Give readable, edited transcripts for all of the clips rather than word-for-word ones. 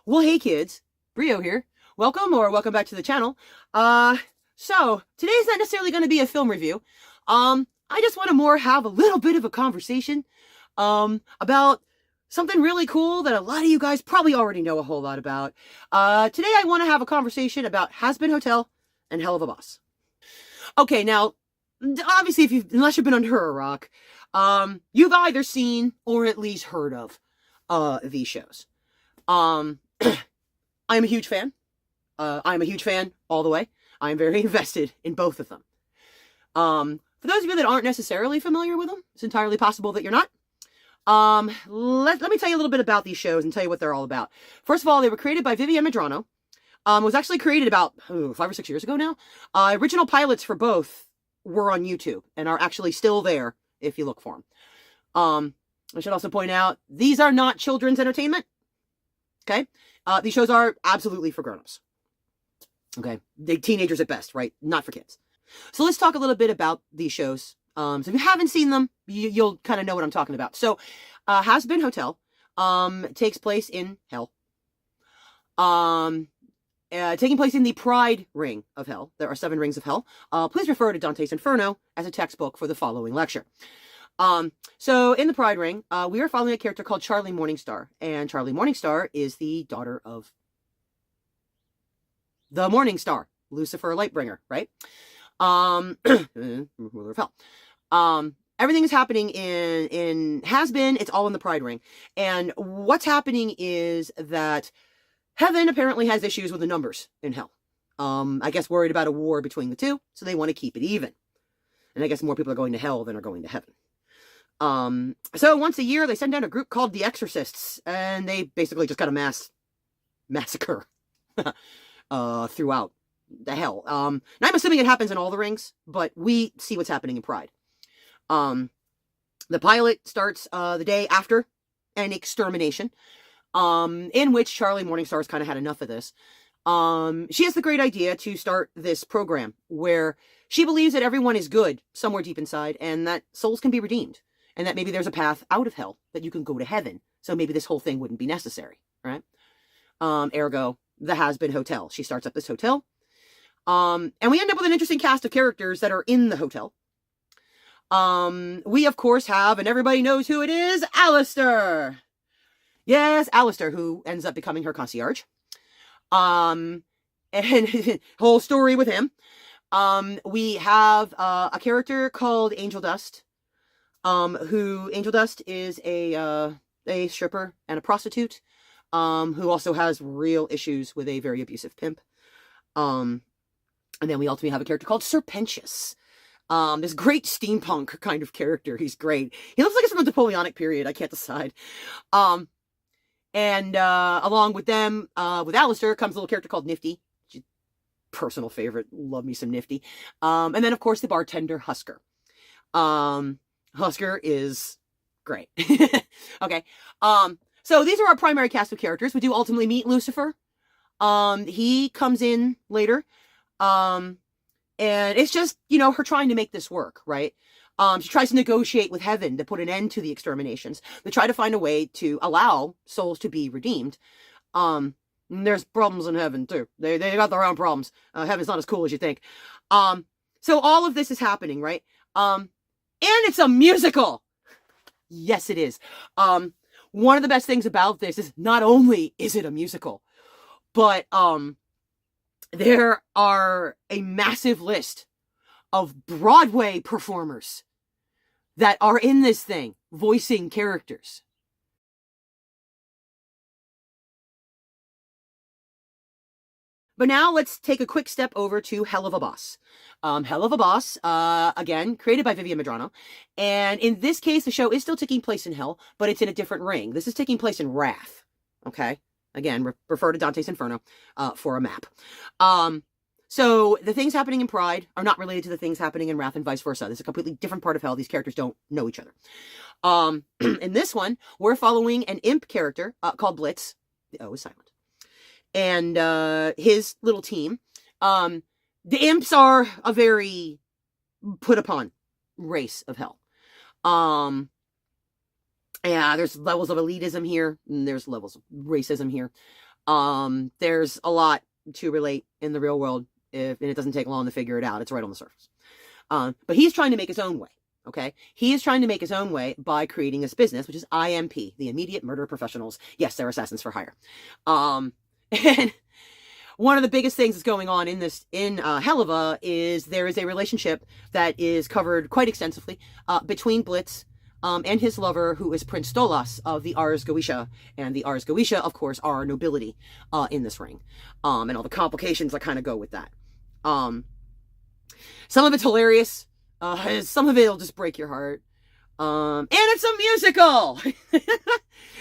Well, hey kids, Brio here. Welcome back to the channel. So today's not necessarily going to be a film review. I just want to more have a little bit of a conversation, about something really cool that a lot of you guys probably already know a whole lot about. Today I want to have a conversation about Hazbin Hotel and Helluva Boss. Okay, now, obviously, unless you've been under a rock, you've either seen or at least heard of, these shows. I am a huge fan. I'm a huge fan all the way. I am very invested in both of them. For those of you that aren't necessarily familiar with them, it's entirely possible that you're not. Let me tell you a little bit about these shows and tell you what they're all about. First of all, they were created by Vivian Medrano. It was actually created about 5 or 6 years ago now. Original pilots for both were on YouTube and are actually still there if you look for them. I should also point out, these are not children's entertainment. Okay? These shows are absolutely for grown-ups. Okay? They're teenagers at best, right? Not for kids. So let's talk a little bit about these shows. So if you haven't seen them, you'll kind of know what I'm talking about. So, Hazbin Hotel, takes place in Hell. Taking place in the Pride Ring of Hell. There are 7 rings of Hell. Please refer to Dante's Inferno as a textbook for the following lecture. So in the Pride Ring, we are following a character called Charlie Morningstar, and Charlie Morningstar is the daughter of the Morning Star, Lucifer Lightbringer, right? Ruler of Hell. Everything is happening in Hazbin. It's all in the Pride Ring, and what's happening is that Heaven apparently has issues with the numbers in Hell. I guess worried about a war between the two, so they want to keep it even. And I guess more people are going to Hell than are going to Heaven. So once a year, they send down a group called the Exorcists, and they basically just got a massacre throughout the Hell. And I'm assuming it happens in all the rings, but we see what's happening in Pride. The pilot starts the day after an extermination, in which Charlie Morningstar's kind of had enough of this. She has the great idea to start this program where she believes that everyone is good somewhere deep inside and that souls can be redeemed. And that maybe there's a path out of hell that you can go to heaven. So maybe this whole thing wouldn't be necessary, right? Ergo, the Hazbin Hotel. She starts up this hotel. And we end up with an interesting cast of characters that are in the hotel. We, of course, have, and everybody knows who it is, Alistair. Yes, Alistair, who ends up becoming her concierge. And whole story with him. We have a character called Angel Dust. Angel Dust is a stripper and a prostitute, who also has real issues with a very abusive pimp. And then we ultimately have a character called Serpentius. This great steampunk kind of character. He's great. He looks like it's from the Napoleonic period. I can't decide. And along with them, with Alistair, comes a little character called Nifty. Personal favorite. Love me some Nifty. And then, of course, the bartender, Husker. Husker is great. Okay. So these are our primary cast of characters. We do ultimately meet Lucifer. He comes in later. And it's just, her trying to make this work, right? She tries to negotiate with Heaven to put an end to the exterminations. They try to find a way to allow souls to be redeemed. There's problems in Heaven, too. They got their own problems. Heaven's not as cool as you think. So all of this is happening, right? And it's a musical. Yes, it is. One of the best things about this is not only is it a musical, but there are a massive list of Broadway performers that are in this thing, voicing characters. But now let's take a quick step over to Helluva Boss. Helluva Boss, again, created by Vivian Medrano. And in this case, the show is still taking place in Hell, but it's in a different ring. This is taking place in Wrath. Okay? Again, refer to Dante's Inferno for a map. So the things happening in Pride are not related to the things happening in Wrath and vice versa. This is a completely different part of Hell. These characters don't know each other. In this one, we're following an imp character called Blitz. The O is silent. And his little team. The imps are a very put upon race of Hell. Yeah, there's levels of elitism here, and there's levels of racism here. There's a lot to relate in the real world, and it doesn't take long to figure it out. It's right on the surface. But he's trying to make his own way. Okay, he is trying to make his own way by creating this business, which is IMP, the Immediate Murder Professionals. Yes, they're assassins for hire. And one of the biggest things that's going on in Helluva is there is a relationship that is covered quite extensively between Blitz and his lover, who is Prince Stolas of the Ars Goetia. And the Ars Goetia, of course, are nobility in this ring. And all the complications that kind of go with that. Some of it's hilarious. Some of it will just break your heart. And it's a musical!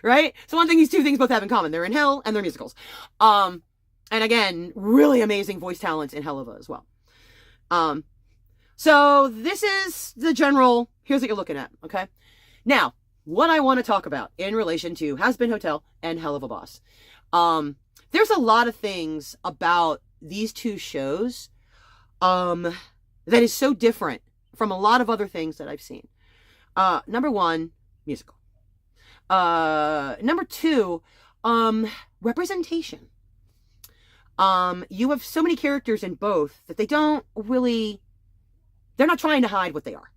Right? So one thing these two things both have in common. They're in hell and they're musicals. And again, really amazing voice talents in Helluva as well. So this is the general, here's what you're looking at, okay? Now, what I want to talk about in relation to Hazbin Hotel and Helluva Boss. There's a lot of things about these two shows that is so different from a lot of other things that I've seen. Number one, musical. Number two, representation. You have so many characters in both that they don't really, they're not trying to hide what they are.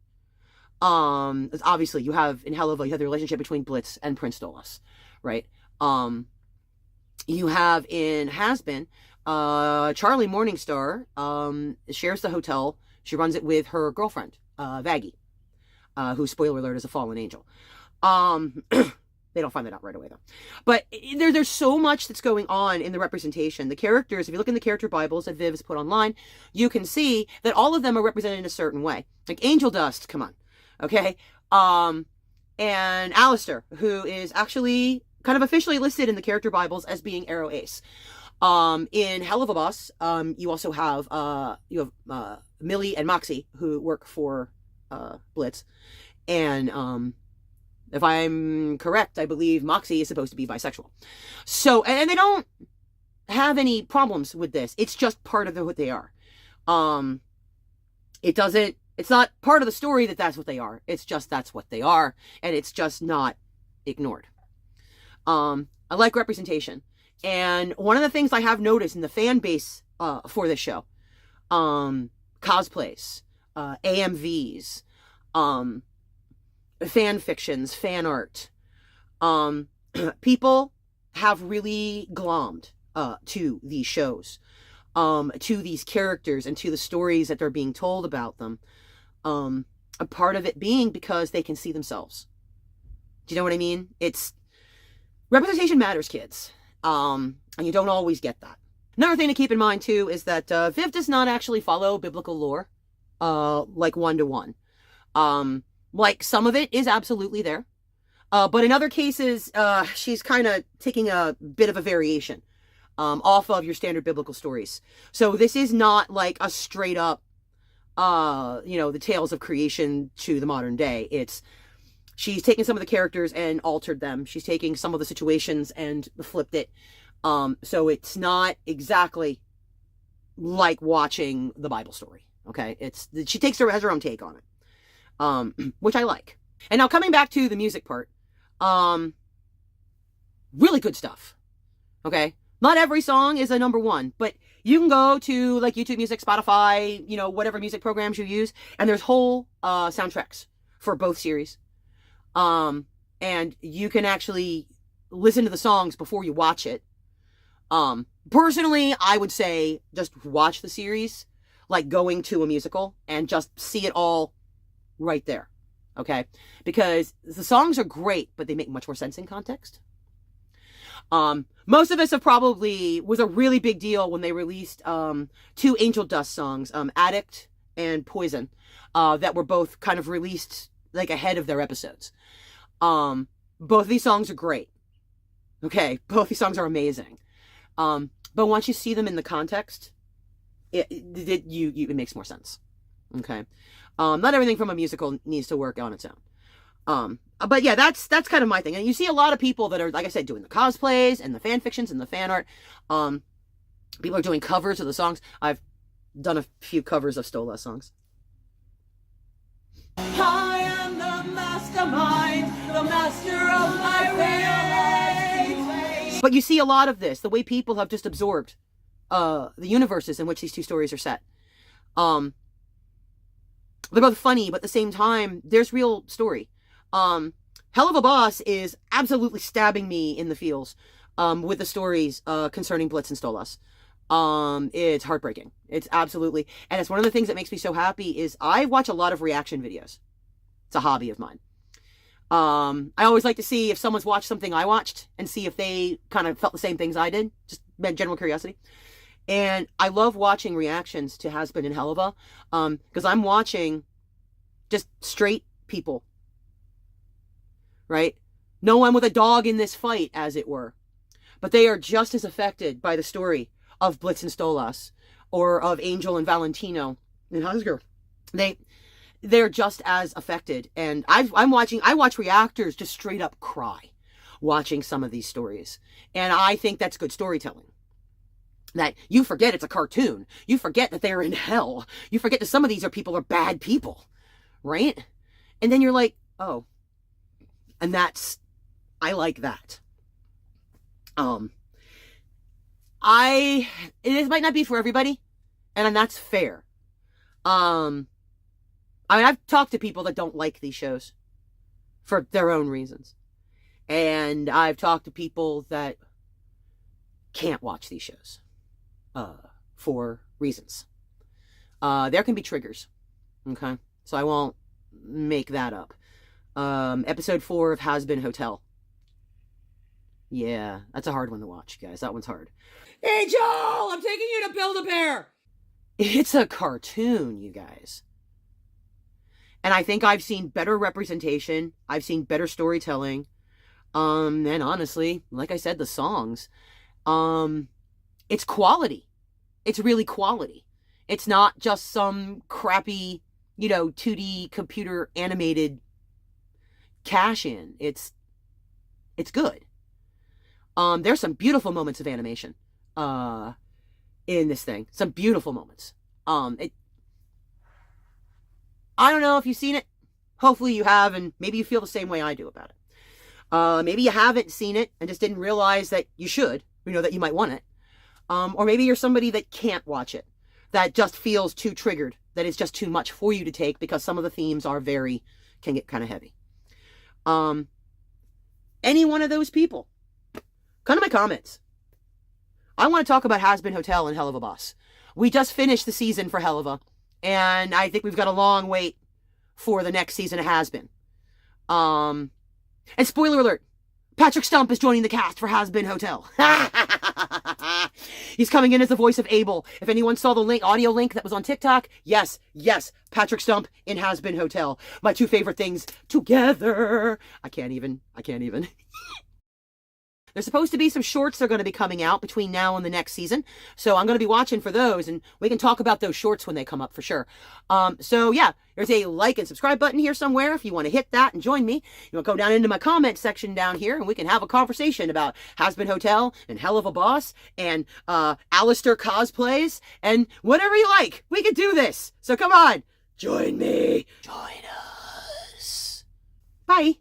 Obviously you have in Helluva, you have the relationship between Blitz and Prince Stolas, right? You have in Hazbin, Charlie Morningstar, shares the hotel. She runs it with her girlfriend, Vaggie, who, spoiler alert, is a fallen angel. They don't find that out right away, though. But there's so much that's going on in the representation. The characters, if you look in the character Bibles that Viv has put online, you can see that all of them are represented in a certain way. Like Angel Dust, come on, okay? And Alistair, who is actually kind of officially listed in the character Bibles as being Arrow Ace. In Helluva Boss, you also have, Millie and Moxie, who work for Blitz. And if I'm correct, I believe Moxie is supposed to be bisexual. So, and they don't have any problems with this. It's just part of what they are. It's not part of the story that that's what they are. It's just that's what they are. And it's just not ignored. I like representation. And one of the things I have noticed in the fan base for this show, cosplays, AMVs, fan fictions, fan art, people have really glommed to these shows, to these characters and to the stories that they're being told about them. A part of it being because they can see themselves. Do you know what I mean? Representation matters, kids. And you don't always get that. Another thing to keep in mind too is that Viv does not actually follow biblical lore like one-to-one. Like some of it is absolutely there. But in other cases, she's kind of taking a bit of a variation off of your standard biblical stories. So this is not like a straight up, the tales of creation to the modern day. She's taken some of the characters and altered them. She's taking some of the situations and flipped it. So it's not exactly like watching the Bible story. Okay. She has her own take on it. Which I like. And now coming back to the music part, really good stuff. Okay. Not every song is a number one, but you can go to like YouTube Music, Spotify, whatever music programs you use, and there's whole soundtracks for both series. And you can actually listen to the songs before you watch it. Personally, I would say just watch the series like going to a musical and just see it all right there. Okay? Because the songs are great, but they make much more sense in context. Most of us was a really big deal when they released, 2 Angel Dust songs, Addict and Poison, that were both kind of released like ahead of their episodes. Both of these songs are great. Okay. Both these songs are amazing. But once you see them in the context, it makes more sense. Okay. Not everything from a musical needs to work on its own. But yeah, that's kind of my thing. And you see a lot of people that are, like I said, doing the cosplays and the fan fictions and the fan art. People are doing covers of the songs. I've done a few covers of Stolas songs. I am the mastermind, the master of my fate. But you see a lot of this, the way people have just absorbed the universes in which these two stories are set. They're both funny, but at the same time, there's real story. Helluva Boss is absolutely stabbing me in the feels with the stories concerning Blitz and Stolas. It's heartbreaking. It's absolutely, and it's one of the things that makes me so happy is I watch a lot of reaction videos. It's a hobby of mine. I always like to see if someone's watched something I watched and see if they kind of felt the same things I did. Just general curiosity. And I love watching reactions to Hazbin and Helluva, because I'm watching just straight people, right? No one with a dog in this fight, as it were. But they are just as affected by the story of Blitz and Stolas, or of Angel and Valentino and Husger. They're just as affected. And I watch reactors just straight up cry watching some of these stories. And I think that's good storytelling. That you forget it's a cartoon. You forget that they're in hell. You forget that some of these people are bad people, right? And then you're like, oh. And I like that. It might not be for everybody, and that's fair. I mean, I've talked to people that don't like these shows for their own reasons. And I've talked to people that can't watch these shows for reasons. There can be triggers. Okay? So I won't make that up. Episode 4 of Hazbin Hotel. Yeah, that's a hard one to watch, guys. That one's hard. Angel, I'm taking you to Build-A-Bear. It's a cartoon, you guys. And I think I've seen better representation. I've seen better storytelling. And honestly, like I said, the songs. It's quality. It's really quality. It's not just some crappy, 2D computer animated cash in. It's good. There's some beautiful moments of animation in this thing. Some beautiful moments. I don't know if you've seen it. Hopefully you have, and maybe you feel the same way I do about it. Maybe you haven't seen it and just didn't realize that you should, that you might want it. Or maybe you're somebody that can't watch it, that just feels too triggered, that it's just too much for you to take because some of the themes can get kind of heavy. Any one of those people, come to my comments. I want to talk about Hazbin Hotel and Helluva Boss. We just finished the season for Helluva, and I think we've got a long wait for the next season of Hazbin. And spoiler alert, Patrick Stump is joining the cast for Hazbin Hotel. He's coming in as the voice of Abel. If anyone saw the audio link that was on TikTok, yes, Patrick Stump in Hazbin Hotel. My two favorite things together. I can't even. There's supposed to be some shorts that are going to be coming out between now and the next season. So I'm going to be watching for those, and we can talk about those shorts when they come up for sure. So yeah, there's a like and subscribe button here somewhere if you want to hit that and join me. You'll go down into my comment section down here, and we can have a conversation about Hazbin Hotel and Helluva Boss and Alistair cosplays and whatever you like. We can do this. So come on, join me. Join us. Bye.